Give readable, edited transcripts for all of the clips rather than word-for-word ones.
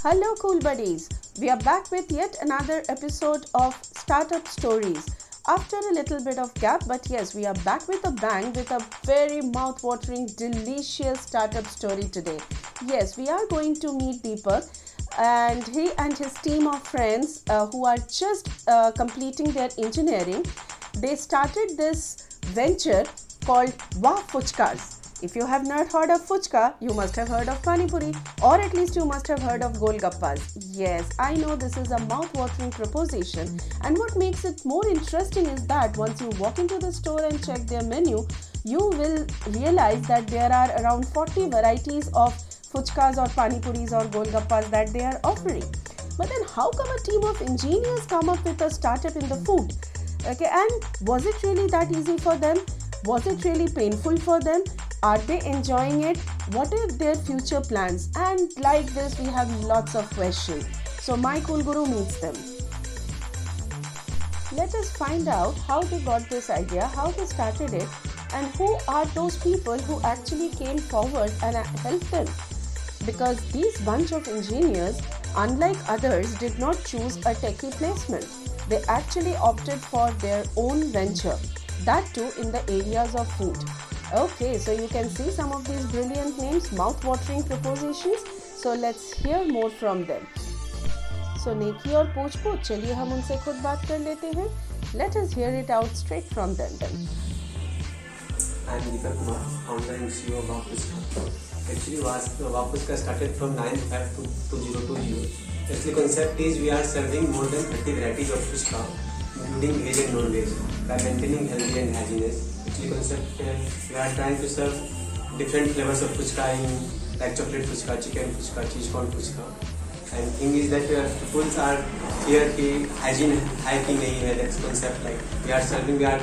Hello, cool buddies. We are back with yet another episode of Startup Stories. After a little bit of gap, but yes, we are back with a bang with a very mouth-watering, delicious startup story today. Yes, we are going to meet Deepak, and he and his team of friends who are just completing their engineering. They started this venture called Wah Fuchkas. If you have not heard of fuchka, you must have heard of pani puri, or at least you must have heard of golgappas. Yes, I know this is a mouth-watering proposition, and what makes it more interesting is that once you walk into the store and check their menu, you will realize that there are around 40 varieties of fuchkas or pani puris or golgappas that they are offering. But then how come a team of engineers come up with a startup in the food? Okay, and was it really that easy for them? Was it really painful for them? Are they enjoying it? What are their future plans? And like this, we have lots of questions. So my cool guru meets them. Let us find out how they got this idea, how they started it, and who are those people who actually came forward and helped them. Because these bunch of engineers, unlike others, did not choose a techie placement. They actually opted for their own venture, that too in the areas of food. Okay, so you can see some of these brilliant names, mouth-watering propositions. So let's hear more from them. So नेकी और पूछ-पूछ, चलिए हम उनसे खुद बात कर लेते हैं. Let us hear it out straight from them. I am Deepak Kumar, founder and CEO of Wah Fuchka. Actually, Wah Fuchka started from 9 Feb 2020. Actually, concept is we are serving more than 30 varieties of fuchka, including veg and non-veg, by maintaining healthy and hygienist. Actually, concept we are trying to serve different flavors of fuchka in like chocolate fuchka, chicken fuchka, cheese corn fuchka. And thing is that people are here कि hygiene है कि नहीं है. That's concept like we are serving, we are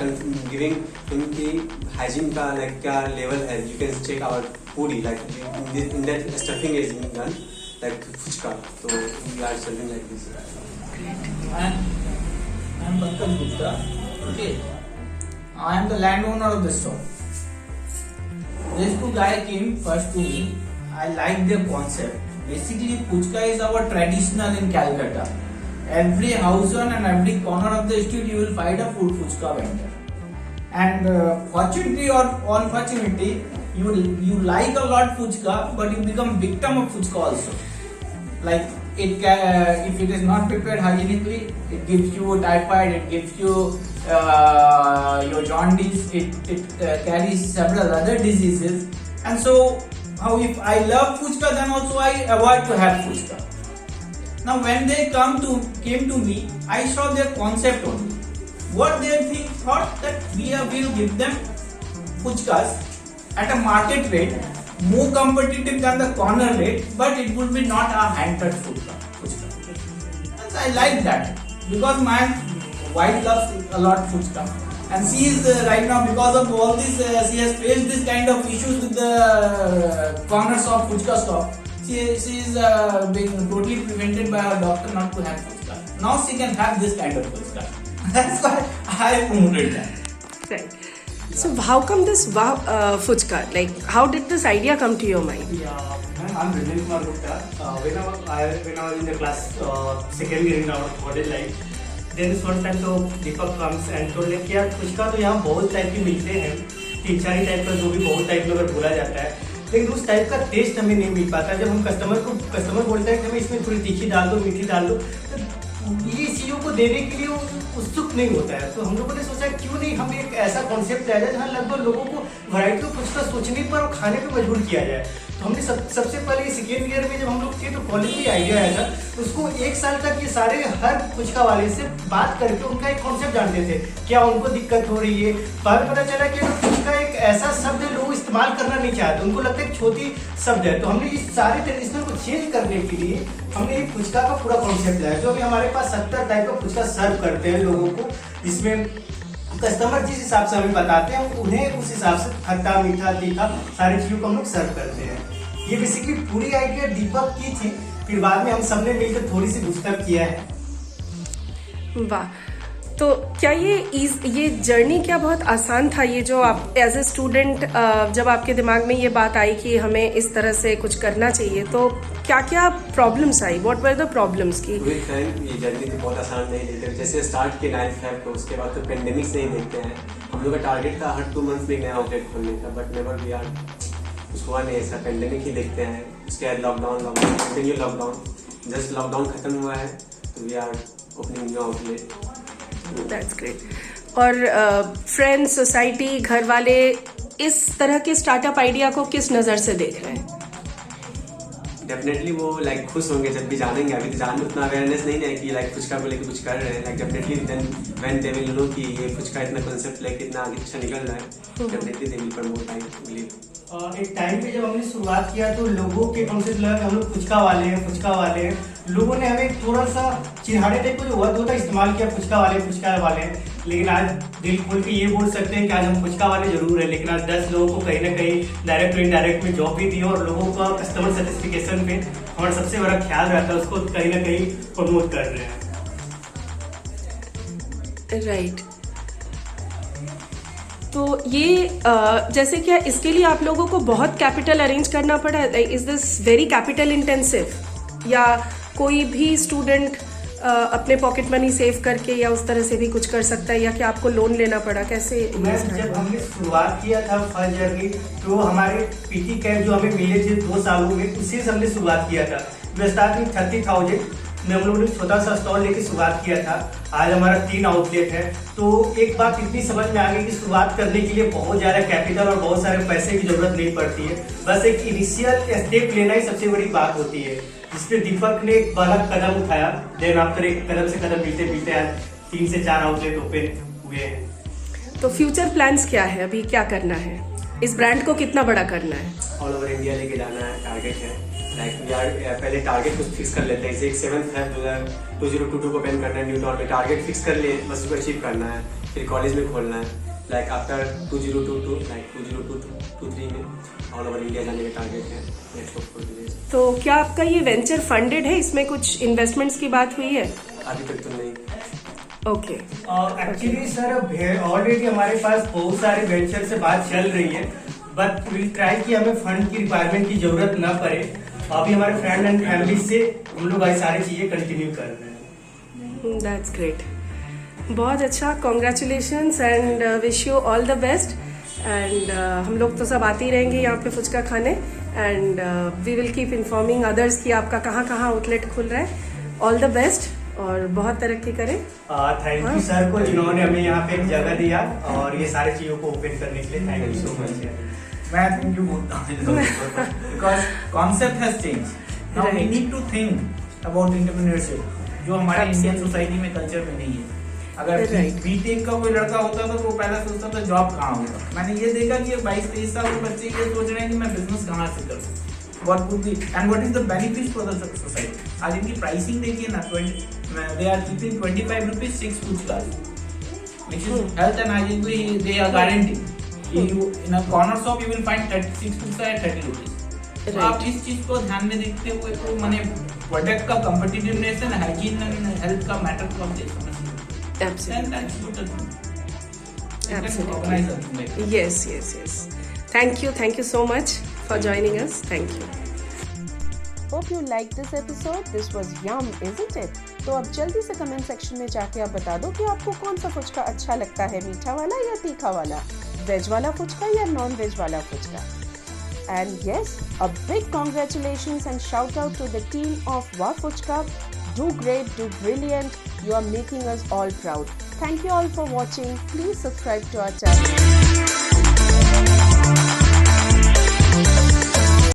giving इनकी hygiene का like क्या level है. You can check our foodie like in that stuffing is done like fuchka. So we are serving like this. I am Pankaj Gupta. Okay. I am the landowner of the store. These two guys came first to me. I like their concept. Basically, fuchka is our traditional in Calcutta. Every house and every corner of the street you will find a food fuchka vendor. And fortunately or unfortunately, you like a lot fuchka, but you become victim of fuchka also. Like it can, if it is not prepared hygienically, it gives you typhoid, it gives you your jaundice, it carries several other diseases. And so, how if I love fuchka, then also I avoid to have fuchka. Now when they came to me, I saw their concept only. What they thought that we will give them fuchkas at a market rate, more competitive than the corner rate, but it would be not a hand-cut fuchka. And I like that because my wife loves a lot fuchka, and she is right now, because of all this, she has faced this kind of issues with the corners of fuchka shop. She is being totally prevented by her doctor not to have fuchka. Now she can have this kind of fuchka. That's why I promoted that. Right. So how come this fuchka? Like, how did this idea come to your mind? Yeah, I'm Ranjan Kumar Gupta. When I was in the class second year in our college life, then this one time तो दीपक comes and told like यार फुचका तो यहाँ बहुत type के मिलते हैं, 3-4 type का जो भी बहुत टाइप में अगर बोला जाता है, लेकिन उस टाइप का टेस्ट हमें नहीं मिल पाता. जब हम कस्टमर बोलता है कि हमें इसमें थोड़ी तीखी डाल दो, मीठी डाल दो, तो ये चीज़ों को देने के लिए उत्सुक नहीं होता है. तो हम लोगों ने सोचा क्यों नहीं हम एक ऐसा कॉन्सेप्ट लाया जाए जहाँ लगभग लोगों को वैरायटी ऑफ फुचका सोचने पर और खाने पर मजबूर किया जाए. तो हमने सबसे पहले सेकेंड ईयर में जब हम लोग थे तो कॉलेज में आइडिया आया था. उसको 1 साल तक ये सारे हर फुचका वाले से बात करके उनका एक कॉन्सेप्ट जानते थे, क्या उनको दिक्कत हो रही है. तो हमें पता चला कि फुचका एक ऐसा शब्द है लोग इस्तेमाल करना नहीं चाहते, उनको लगता है छोटी शब्द है. तो हमने इस सारे ट्रेडिशनल को चेंज करने के लिए हमने एक फुचका का पूरा कॉन्सेप्ट लाया, जो अभी हमारे पास 70 टाइप का फुचका सर्व करते हैं लोगों को, जिसमें कस्टमर जिस हिसाब से हमें बताते हैं उन्हें उस हिसाब से खट्टा मीठा तीखा सारी चीज़ों को हम लोग सर्व करते हैं. ये बेसिकली पूरी आइडिया दीपक की थी, फिर बाद में हम सबने मिलकर थोड़ी सी गुफ्तगू किया है. वाह, तो क्या ये जर्नी क्या बहुत आसान था? ये जो आप एज ए स्टूडेंट जब आपके दिमाग में ये बात आई कि हमें इस तरह से कुछ करना चाहिए, तो क्या क्या problems I? What were the problems की? ये जर्नी तो बहुत आसान नहीं लेते, जैसे स्टार्ट के 9 फेब को, उसके बाद तो पेंडेमिक से ही देखते हैं। हम लोग का टारगेट था हर 2 मंथ्स में एक नया आउटलेट खोलने का, बट नेवर वी आर, कुछ हुआ नहीं ऐसा। पेंडेमिक ही देखते हैं, उसके बाद lockdown continue lockdown, just lockdown खत्म हुआ है तो we are opening new outlet. That's great. और फ्रेंड्स, सोसाइटी, घर वाले इस तरह के स्टार्टअप आइडिया को किस नज़र से देख रहे हैं? डेफिनेटली वो लाइक खुश होंगे जब भी जानेंगे। अभी तो जानने उतना अवेयरनेस नहीं है कि लाइक फुचका को लेकर कुछ कर रहे हैं। Like definitely then when they will know कि ये फुचका इतना कॉन्सेप्ट लेके इतना आगे अच्छा निकल रहा है, definitely they will promote, I believe. एक टाइम पे जब हमने शुरुआत किया तो लोगों के कॉन्सेप्ट लगा कि हम लोग फुचका वाले हैं। लोगों ने हमें थोड़ा सा चिढ़ाने टाइप को जो वर्ड था इस्तेमाल किया, फुचका वाले। लेकिन आज दिल खोल के ये बोल सकते हैं कि आज हम फुचका वाले जरूर हैं, लेकिन आज 10 लोगों को कहीं ना कहीं डायरेक्ट और इनडायरेक्ट में जॉब भी दी और लोगों का कस्टमर सेटिस्फिकेशन पे हमारा सबसे बड़ा ख्याल रहता है, उसको कहीं ना कहीं प्रमोट कर रहे हैं। राइट। तो ये जैसे क्या इसके लिए आप लोगों को बहुत कैपिटल अरेंज करना पड़ा? Is this very capital intensive, या कोई भी स्टूडेंट अपने पॉकेट मनी सेव करके या उस तरह से भी कुछ कर सकता है, या कि आपको लोन लेना पड़ा? कैसे? जब हमने शुरुआत किया था फर्स्ट जर्नी, तो हमारे पीटी कैंप जो हमें मिले थे 2 सालों में, उससे हमने शुरुआत किया था। स्टार्टिंग 30,000 में हम लोगों ने छोटा सा स्टॉल लेके शुरुआत किया था। आज हमारा 3 आउटलेट है। तो एक बात इतनी समझ में आ गई कि शुरुआत करने के लिए बहुत ज़्यादा कैपिटल और बहुत सारे पैसे की जरूरत नहीं पड़ती है, बस एक इनिशियल स्टेप लेना ही सबसे बड़ी बात होती है, जिसपे दीपक ने एक बड़ा कदम उठाया। देन आफ्टर एक कदम से कदम मिलते आज 3 से 4 आउटलेट ओपन हुए हैं। तो फ्यूचर प्लान्स क्या है? अभी क्या करना है? इस ब्रांड को कितना बड़ा करना है? ऑल ओवर इंडिया लेके जाना है, टारगेट है। लाइक वी आर पहले टारगेट कुछ फिक्स कर लेते हैं, जैसे 7 फेब 2022 को ओपन करना है न्यू टाउन में, टारगेट फिक्स कर लिए, बस उसको अचीव करना है, फिर कॉलेज में खोलना है। लाइक आफ्टर 2022 लाइक 2023 में ऑल ओवर इंडिया जाने का टारगेट है नेक्स्ट 4 डेज। तो क्या आपका ये वेंचर फंडेड है? इसमें कुछ इन्वेस्टमेंट्स की बात हुई है? अभी तक तो नहीं। ओके। एक्चुअली सर ऑलरेडी हमारे पास बहुत सारे वेंचर से बात चल रही है, बट विल ट्राई कि हमें फंड की रिक्वायरमेंट की जरूरत ना पड़े। अभी हमारे फ्रेंड एंड फैमिली से हम लोग ये सारी चीजें कंटिन्यू कर रहे हैं। That's great. बहुत अच्छा, congratulations and wish you all the best. And हम लोग तो सब आते ही रहेंगे यहाँ पे फुचका खाने, and we will keep informing others कि आपका कहाँ कहाँ आउटलेट खुल रहा है। ऑल द बेस्ट और बहुत तरक्की करें। थैंक यू सर को, जिन्होंने हमें यहाँ पे एक जगह दिया और ये सारी चीजों को ओपन करने के लिए। Thank you so much. मैं थैंक यू बोलता हूँ because concept has change now. We need to think about entrepreneurship, जो हमारे इंडियन सोसाइटी में कल्चर में नहीं है। अगर बीटेक का कोई लड़का होता तो वो पहला सोचता था जॉब कहाँ होगा। मैंने ये देखा कि 22-23 साल के बच्चे ये सोच रहे हैं कि मैं बिजनेस कहाँ से करूँ, what would be and what is the benefits for the society। आज इनकी प्राइसिंग देखिए ना, they are keeping 25 rupees 6 puchkas, which is health and hygiene they are guaranteed। You in a corner shop you will find 36 puchka at 30 rupees। तो आप इस चीज को ध्यान में देखते हुए तो मैंने प्रोडक्ट का competitiveness and hygiene and health का मैटर को आप देख सकते हैं। Absolutely. Yes. Thank you so much for joining us. Thank you. Hope you liked this episode. This was yum, isn't it? तो अब जल्दी से कमेंट सेक्शन में जाके आप बता दो कि आपको कौन सा फुचका अच्छा लगता है, मीठा वाला या तीखा वाला, वेज वाला फुचका या नॉन वेज वाला phuchka. And yes, a big congratulations and shout out to the team of Wow Fuchka. Do great, do brilliant. You are making us all proud. Thank you all for watching. Please subscribe to our channel.